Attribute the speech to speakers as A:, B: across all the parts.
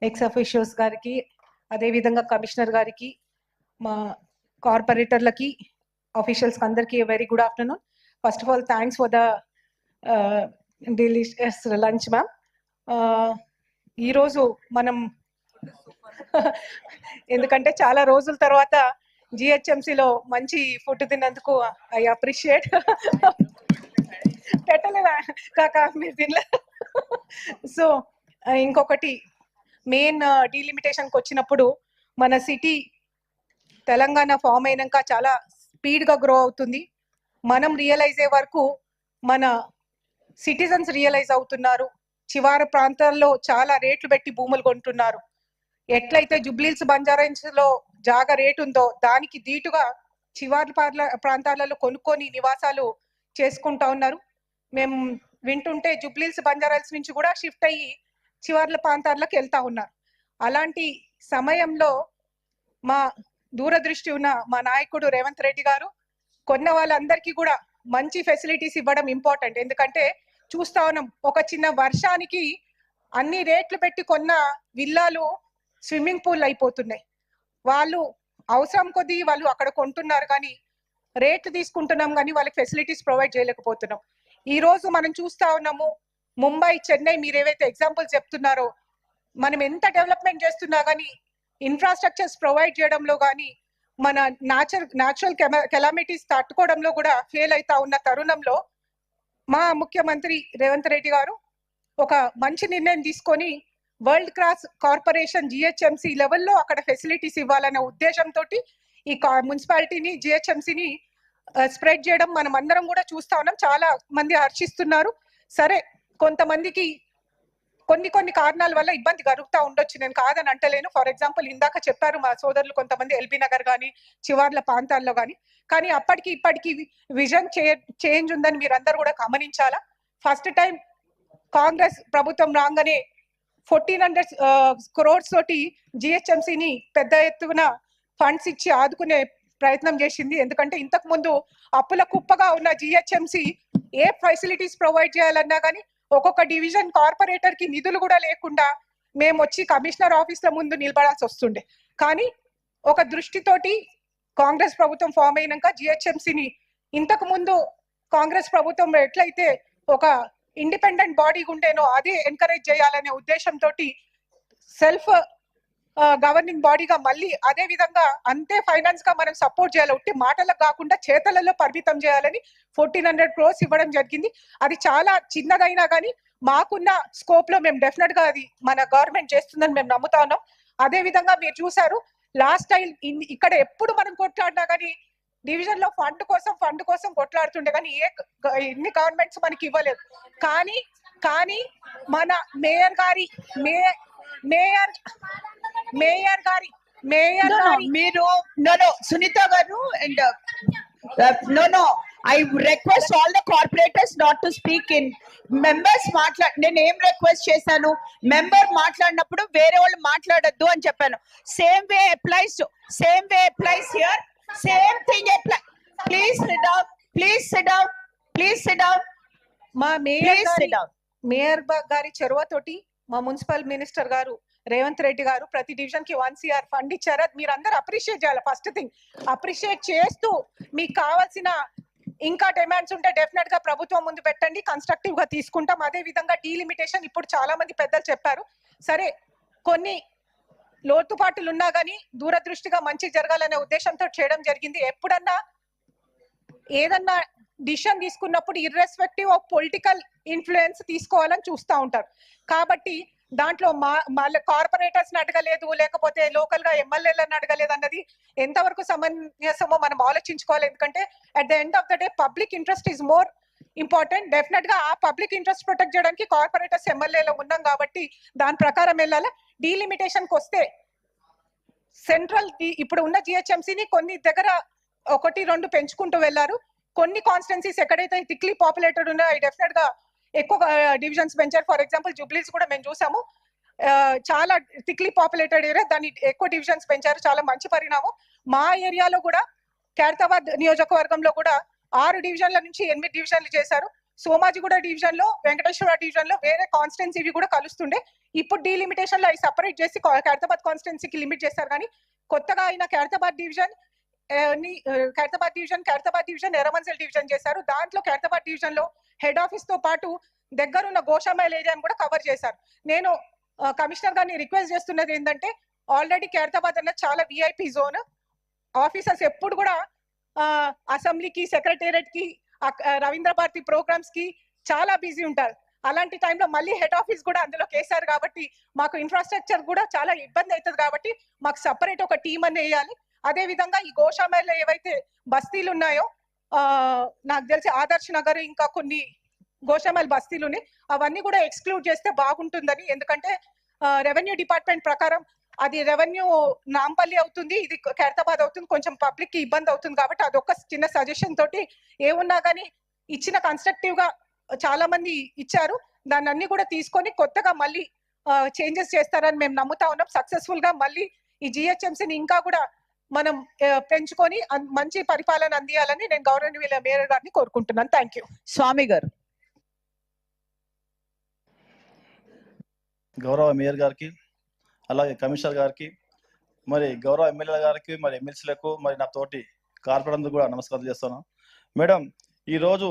A: X officials గారికి, అదేవిధంగా commissioner గారికి, మా కార్పొరేటర్లకి, ఆఫీషియల్స్కి అందరికీ very good afternoon. First of all thanks for the delicious lunch ma'am. ఈరోజు మనం ఎందుకంటే చాలా రోజుల తర్వాత జిహెచ్ఎంసీలో మంచి ఫుడ్ తిన్నందుకు ఐ అప్రిషియేట్. పెట్టలేదా కాక మీరు తినలే. సో ఇంకొకటి మెయిన్ డీలిమిటేషన్కి వచ్చినప్పుడు మన సిటీ తెలంగాణ ఫామ్ అయినాక చాలా స్పీడ్గా గ్రో అవుతుంది. మనం రియలైజ్ అయ్యే వరకు మన సిటిజన్స్ రియలైజ్ అవుతున్నారు. చివరి ప్రాంతాల్లో చాలా రేట్లు పెట్టి భూములు కొంటున్నారు. ఎట్లయితే జుబ్లీల్స్ బంజారాహిల్స్లో జాగా రేటు ఉందో దానికి దీటుగా చివరి ప్రాంతాలలో కొనుక్కొని నివాసాలు చేసుకుంటా ఉన్నారు. మేము వింటుంటే జుబ్లీల్స్ బంజారాహిల్స్ నుంచి కూడా షిఫ్ట్ అయ్యి చివర్ల ప్రాంతాలకు వెళ్తా ఉన్నారు. అలాంటి సమయంలో మా దూరదృష్టి ఉన్న మా నాయకుడు రేవంత్ రెడ్డి గారు కొన్న వాళ్ళందరికీ కూడా మంచి ఫెసిలిటీస్ ఇవ్వడం ఇంపార్టెంట్. ఎందుకంటే చూస్తా ఉన్నాం, ఒక చిన్న వర్షానికి అన్ని రేట్లు పెట్టి కొన్న విల్లాలు స్విమ్మింగ్ పూల్ అయిపోతున్నాయి. వాళ్ళు అవసరం కొద్దీ వాళ్ళు అక్కడ కొంటున్నారు, కానీ రేట్లు తీసుకుంటున్నాం కానీ వాళ్ళకి ఫెసిలిటీస్ ప్రొవైడ్ చేయలేకపోతున్నాం. ఈ రోజు మనం చూస్తా ఉన్నాము, ముంబై, చెన్నై, మీరు ఏవైతే ఎగ్జాంపుల్స్ చెప్తున్నారో, మనం ఎంత డెవలప్మెంట్ చేస్తున్నా కానీ ఇన్ఫ్రాస్ట్రక్చర్స్ ప్రొవైడ్ చేయడంలో కానీ మన న్యాచురల్ కెలామిటీస్ తట్టుకోవడంలో కూడా ఫెయిల్ అవుతా ఉన్న తరుణంలో మా ముఖ్యమంత్రి రేవంత్ రెడ్డి గారు ఒక మంచి నిర్ణయం తీసుకొని వరల్డ్ క్లాస్ కార్పొరేషన్ జిహెచ్ఎంసీ లెవెల్లో అక్కడ ఫెసిలిటీస్ ఇవ్వాలనే ఉద్దేశంతో ఈ మున్సిపాలిటీని జిహెచ్ఎంసీని స్ప్రెడ్ చేయడం మనం అందరం కూడా చూస్తా ఉన్నాం. చాలా మంది హర్షిస్తున్నారు. సరే, కొంతమందికి కొన్ని కారణాల వల్ల ఇబ్బంది కలుగుతూ ఉండొచ్చు, నేను కాదని అంటలేను. ఫర్ ఎగ్జాంపుల్ ఇందాక చెప్పారు మా సోదరులు కొంతమంది ఎల్బీ నగర్ కానీ చివర్ల ప్రాంతాల్లో కానీ అప్పటికి ఇప్పటికి విజన్ చేంజ్ ఉందని మీరు అందరు కూడా గమనించాలా. ఫస్ట్ టైం కాంగ్రెస్ ప్రభుత్వం రాగానే 1400 crores తోటి జిహెచ్ఎంసీని పెద్ద ఎత్తున ఫండ్స్ ఇచ్చి ఆదుకునే ప్రయత్నం చేసింది. ఎందుకంటే ఇంతకు ముందు అప్పుల కుప్పగా ఉన్న జిహెచ్ఎంసీ ఏ ఫెసిలిటీస్ ప్రొవైడ్ చేయాలన్నా కానీ ఒక్కొక్క డివిజన్ కార్పొరేటర్ కి నిధులు కూడా లేకుండా మేము వచ్చి కమిషనర్ ఆఫీస్ల ముందు నిలబడాల్సి వస్తుండే. కానీ ఒక దృష్టితోటి కాంగ్రెస్ ప్రభుత్వం ఫామ్ అయినాక జిహెచ్ఎంసీని ఇంతకు ముందు కాంగ్రెస్ ప్రభుత్వం ఎట్లయితే ఒక ఇండిపెండెంట్ బాడీ ఉండేనో అదే ఎంకరేజ్ చేయాలనే ఉద్దేశంతో సెల్ఫ్ గవర్నింగ్ బాడీగా మళ్ళీ అదే విధంగా అంతే ఫైనాన్స్ గా మనం సపోర్ట్ చేయాలి. ఉట్టి మాటలకు కాకుండా చేతలలో పరిమితం చేయాలని 1400 crores ఇవ్వడం జరిగింది. అది చాలా చిన్నదైనా కానీ మాకున్న స్కోప్ లో మేము డెఫినెట్ గా అది మన గవర్నమెంట్ చేస్తుందని మేము నమ్ముతా ఉన్నాం. అదే విధంగా మీరు చూసారు, లాస్ట్ టైం ఇక్కడ ఎప్పుడు మనం కొట్లాడినా కానీ డివిజన్ లో ఫండ్ కోసం కొట్లాడుతుండే, కానీ ఎన్ని గవర్నమెంట్స్ మనకి ఇవ్వలేదు. కానీ మన మేయర్ గారి
B: మీరు సునీత గారు and I request all the corporators not to speak in members నేను ఏం రిక్వెస్ట్ చేశాను, మెంబర్ మాట్లాడినప్పుడు వేరే వాళ్ళు మాట్లాడొద్దు అని చెప్పాను. Same way applies here, same thing apply. Please SIT down.
A: మా మేయర్ గారి చొరవతోటి మా మున్సిపల్ మినిస్టర్ గారు రేవంత్ రెడ్డి గారు ప్రతి డివిజన్ కి 1 crore ఫండ్ ఇచ్చారు. మీరు అందరు అప్రిషియేట్ చేయాలి. ఫస్ట్ థింగ్ అప్రిషియేట్ చేస్తూ మీకు కావాల్సిన ఇంకా డిమాండ్స్ ఉంటే డెఫినెట్ గా ప్రభుత్వం ముందు పెట్టండి, కన్స్ట్రక్టివ్ గా తీసుకుంటాం. అదే విధంగా డీలిమిటేషన్ ఇప్పుడు చాలా మంది పెద్దలు చెప్పారు. సరే, కొన్ని లోటుపాట్లు ఉన్నా కానీ దూరదృష్టిగా మంచి జరగాలనే ఉద్దేశంతో చేయడం జరిగింది. ఎప్పుడన్నా ఏదన్నా డిసిషన్ తీసుకున్నప్పుడు ఇర్రెస్పెక్టివ్ ఆఫ్ పొలిటికల్ ఇన్ఫ్లుయెన్స్ తీసుకోవాలని చూస్తూ ఉంటారు. కాబట్టి దాంట్లో మళ్ళీ కార్పొరేటర్స్ ని అడగలేదు, లేకపోతే లోకల్ గా ఎమ్మెల్యేలను అడగలేదు అన్నది ఎంతవరకు సమంజసమో మనం ఆలోచించుకోవాలి. ఎందుకంటే at the end of the day public interest is more important. Definite గా ఆ పబ్లిక్ ఇంట్రెస్ట్ ప్రొటెక్ట్ చేయడానికి కార్పొరేటర్స్ ఎమ్మెల్యేలో ఉన్నాం కాబట్టి దాని ప్రకారం వెళ్ళాలి. డీలిమిటేషన్ కి వస్తే సెంట్రల్ ఇప్పుడు ఉన్న జిహెచ్ఎంసీని కొన్ని దగ్గర 1-2 పెంచుకుంటూ వెళ్లారు. కొన్ని కాన్స్టిట్యున్సీస్ ఎక్కడైతే థిక్లీ పాపులేటెడ్ ఉన్నాయో డెఫినెట్ గా ఎక్కువ డివిజన్స్ పెంచారు. ఫర్ ఎగ్జాంపుల్ జూబ్లీస్ కూడా మేము చూసాము, చాలా థిక్లీ పాపులేటెడ్ ఏరియా, దాన్ని ఎక్కువ డివిజన్స్ పెంచారు. చాలా మంచి పరిణామం. మా ఏరియాలో కూడా ఖైరతాబాద్ నియోజకవర్గంలో కూడా 6 డివిజన్ల నుంచి 8 డివిజన్లు చేశారు. సోమాజిగూడ డివిజన్ లో, వెంకటేశ్వర డివిజన్ లో వేరే కాన్స్టిట్యున్సీవి కూడా కలుస్తుండే. ఇప్పుడు డీలిమిటేషన్ లో అవి సపరేట్ చేసి ఖైరతాబాద్ కాన్స్టిట్యున్సీకి లిమిట్ చేశారు. కానీ కొత్తగా అయిన Khairatabad division, Khairatabad division Erram Manzil division చేశారు. దాంట్లో ఖైరతాబాద్ డివిజన్ లో హెడ్ ఆఫీస్ తో పాటు దగ్గరున్న గోషామైల్ ఏరియాని కూడా కవర్ చేశారు. నేను కమిషనర్ గారిని రిక్వెస్ట్ చేస్తున్నది ఏంటంటే, ఆల్రెడీ ఖైరతాబాద్ అన్న చాలా విఐపి జోన్. ఆఫీసర్స్ ఎప్పుడు కూడా అసెంబ్లీకి, సెక్రటేరియట్ కి, రవీంద్ర భారతి ప్రోగ్రామ్స్ కి చాలా బిజీ ఉంటారు. అలాంటి టైంలో మళ్ళీ హెడ్ ఆఫీస్ కూడా అందులో కేసారు కాబట్టి మాకు ఇన్ఫ్రాస్ట్రక్చర్ కూడా చాలా ఇబ్బంది అవుతుంది. కాబట్టి మాకు సపరేట్ ఒక టీం అని వేయాలి. అదే విధంగా ఈ గోషామైల్లో ఏవైతే బస్తీలు ఉన్నాయో, నాకు తెలిసి ఆదర్శ్ నగర్ ఇంకా కొన్ని గోషామైల్ బస్తీలు ఉన్నాయి, అవన్నీ కూడా ఎక్స్క్లూడ్ చేస్తే బాగుంటుందని. ఎందుకంటే రెవెన్యూ డిపార్ట్మెంట్ ప్రకారం అది రెవెన్యూ నాంపల్లి అవుతుంది, ఇది ఖైరతాబాద్ అవుతుంది, కొంచెం పబ్లిక్ కి ఇబ్బంది అవుతుంది. కాబట్టి అదొక చిన్న సజెషన్ తోటి ఏమున్నా కానీ ఇచ్చిన కన్స్ట్రక్టివ్ గా చాలా మంది ఇచ్చారు, దాన్ని అన్ని కూడా తీసుకొని కొత్తగా మళ్ళీ చేంజెస్ చేస్తారని మేము నమ్ముతా ఉన్నాం. సక్సెస్ఫుల్ గా మళ్ళీ ఈ జిహెచ్ఎంసీని ఇంకా కూడా మనం పెంచుకొని మంచి పరిపాలన అందియాలని నేను గౌరవనీయుల మేయర్ గారిని కోరుకుంటున్నాను. Thank you.
B: స్వామి గారు.
C: గౌరవ మేయర్ గారికి, అలాగే కమిషనర్ గారికి, మరి గౌరవ ఎమ్మెల్యే గారికి, మరి ఎమ్మెల్సీలకు, మరి నా తోటి కార్పొరేటర్లకు కూడా నమస్కారం చేస్తున్నాను. మేడం, ఈరోజు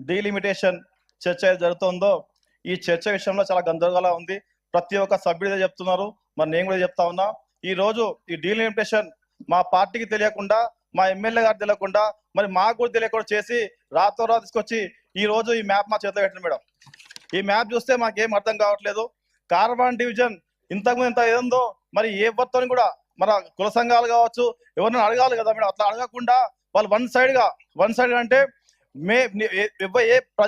C: డీలిమిటేషన్ చర్చ జరుగుతుందో, ఈ చర్చ విషయంలో చాలా గందరగోళంగా ఉంది. ప్రతి ఒక్క సభ్యుడే చెప్తున్నారు, మరి నేను కూడా చెప్తా ఉన్నా. ఈ రోజు ఈ డీలిమిటేషన్ మా పార్టీకి తెలియకుండా, మా ఎమ్మెల్యే గారికి తెలియకుండా, మరి మాకు కూడా తెలియకుండా చేసి రాత్రి తీసుకొచ్చి ఈ రోజు ఈ మ్యాప్ మా చేతిలో పెట్టింది. మేడం, ఈ మ్యాప్ చూస్తే మాకేం అర్థం కావట్లేదు. కార్బన్ డివిజన్ ఇంతకుముందు ఎంత ఏదో మరి ఏ వర్తని కూడా మన కుల సంఘాలు కావచ్చు ఎవరిని అడగాలి కదా మేడం. అట్లా అడగకుండా వాళ్ళు వన్ సైడ్ అంటే ఏ ప్రజా